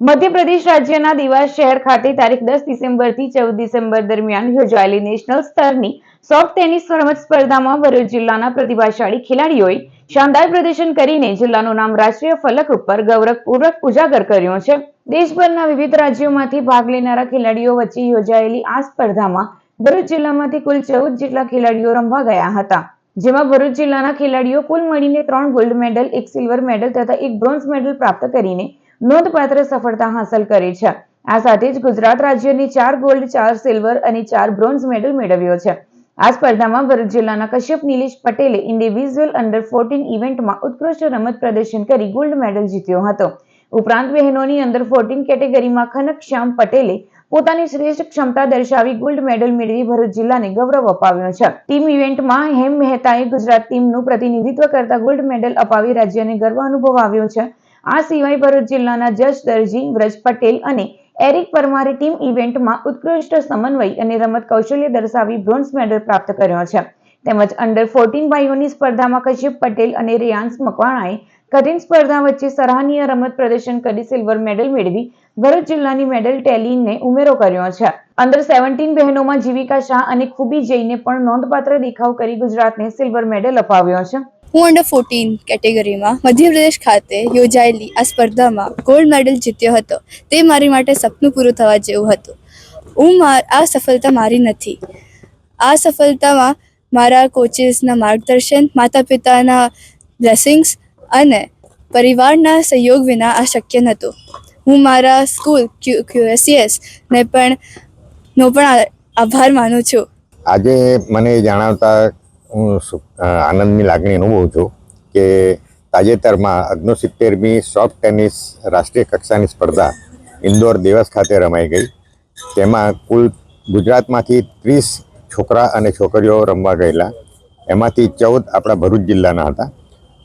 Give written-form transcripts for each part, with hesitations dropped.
મધ્યપ્રદેશ રાજ્યના દેવાસ શહેર ખાતે તારીખ 10 ડિસેમ્બરથી 14 ડિસેમ્બર દરમિયાન યોજાયેલી નેશનલ સ્તરની સોફ્ટ ટેનિસ રમત સ્પર્ધામાં ભરૂચ જિલ્લાના પ્રતિભાશાળી ખેલાડીઓએ શાનદાર પ્રદર્શન કરીને જિલ્લાનું નામ રાષ્ટ્રીય ફલક ઉપર ગૌરવપૂર્વક ઉજાગર કર્યું છે। દેશભરના વિવિધ રાજ્યોમાંથી ભાગ લેનારા ખેલાડીઓ વચ્ચે યોજાયેલી આ સ્પર્ધામાં ભરૂચ જિલ્લામાંથી કુલ 14 જેટલા ખેલાડીઓ રમવા ગયા હતા, જેમાં ભરૂચ જિલ્લાના ખેલાડીઓ કુલ મળીને 3 ગોલ્ડ મેડલ, 1 સિલ્વર મેડલ તથા 1 બ્રોન્ઝ મેડલ પ્રાપ્ત કરીને નોંધપાત્ર સફળતા હાંસલ કરી છે। આ સાથે જ ગુજરાત રાજ્યની 4 ગોલ્ડ, 4 સિલ્વર અને 4 બ્રોન્ઝ મેડલ મેળવ્યો છે। આ સ્પર્ધામાં ભરૂચ જિલ્લાના કશ્યપ નિલેશ પટેલે ઇન્ડિવિડ્યુઅલ અંડર 14 ઇવેન્ટમાં ઉત્કૃષ્ટ રમત પ્રદર્શન કરી ગોલ્ડ મેડલ જીત્યો હતો। ઉપરાંત બહેનોની અંડર 14 કેટેગરીમાં ઘનશ્યામ પટેલે પોતાની શ્રેષ્ઠ ક્ષમતા દર્શાવી ગોલ્ડ મેડલ મેળવી ભરૂચ જિલ્લાને ગૌરવ અપાવ્યું છે। ટીમ ઇવેન્ટમાં હેમ મહેતાએ ગુજરાત ટીમનું પ્રતિનિધિત્વ કરતા ગોલ્ડ મેડલ અપાવી રાજ્યને ગર્વ અનુભવાવ્યો છે। આ સિવાય ભરૂચ જિલ્લાના જશ દરજી, વ્રજ પટેલ અને એરિક પરમારે ટીમ ઇવેન્ટમાં ઉત્કૃષ્ટ સમન્વય અને રમત કૌશલ્ય દર્શાવી બ્રોન્ઝ મેડલ પ્રાપ્ત કર્યો છે। તેમજ અંડર 14 ભાઈઓની સ્પર્ધામાં કશ્યપ પટેલ અને રેયાંશ મકવાણાએ કઠિન સ્પર્ધા વચ્ચે સરાહનીય રમત પ્રદર્શન કરી સિલ્વર મેડલ મેળવી ભરૂચ જિલ્લાની મેડલ ટેલીને ઉમેરો કર્યો છે। અંડર 17 બહેનોમાં જીવિકા શાહ અને ખૂબી જઈને પણ નોંધપાત્ર દેખાવ કરી ગુજરાતને સિલ્વર મેડલ અપાવ્યો છે। હું અંડર 14 કેટેગરીમાં મધ્યપ્રદેશ ખાતે યોજાયેલી આ સ્પર્ધામાં ગોલ્ડ મેડલ જીત્યો હતો। તે મારી માટે સપનું પૂરું થવા જેવું હતું। આ સફળતા મારી નથી। આ સફળતામાં મારા કોચિસના માર્ગદર્શન, માતા પિતાના બ્લેસિંગ્સ અને પરિવારના સહયોગ વિના આ શક્ય નહોતું। હું મારા સ્કૂલ QSCS ને પણ આભાર માનું છું। આજે મને જણાવતા હું આનંદની લાગણી અનુભવું છું કે તાજેતરમાં 69મી સોફ્ટ ટેનિસ રાષ્ટ્રીય કક્ષાની સ્પર્ધા ઇન્દોર દેવાસ ખાતે રમાઈ ગઈ। તેમાં કુલ ગુજરાતમાંથી 30 છોકરા અને છોકરીઓ રમવા ગયેલા, એમાંથી 14 આપણા ભરૂચ જિલ્લાના હતા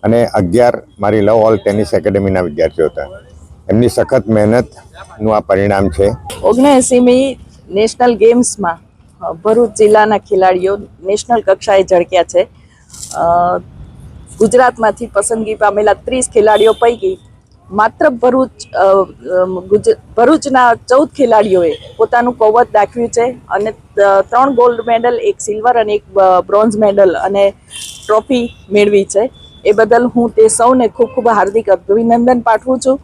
અને 11 મારી લવ ઓલ ટેનિસ એકેડેમીના વિદ્યાર્થીઓ હતા। એમની સખત મહેનતનું આ પરિણામ છે। 79મી નેશનલ ગેમ્સમાં ભરૂચ જિલ્લાના ખેલાડીઓ નેશનલ કક્ષાએ ઝળક્યા છે। ગુજરાતમાંથી પસંદગી પામેલા 30 ખેલાડીઓ પૈકી માત્ર ભરૂચના 14 ખેલાડીઓએ પોતાનું કૌવત દાખવ્યું છે અને 3 ગોલ્ડ મેડલ, 1 સિલ્વર અને 1 બ્રોન્ઝ મેડલ અને ટ્રોફી મેળવી છે। એ બદલ હું તે સૌને ખૂબ ખૂબ હાર્દિક અભિનંદન પાઠવું છું।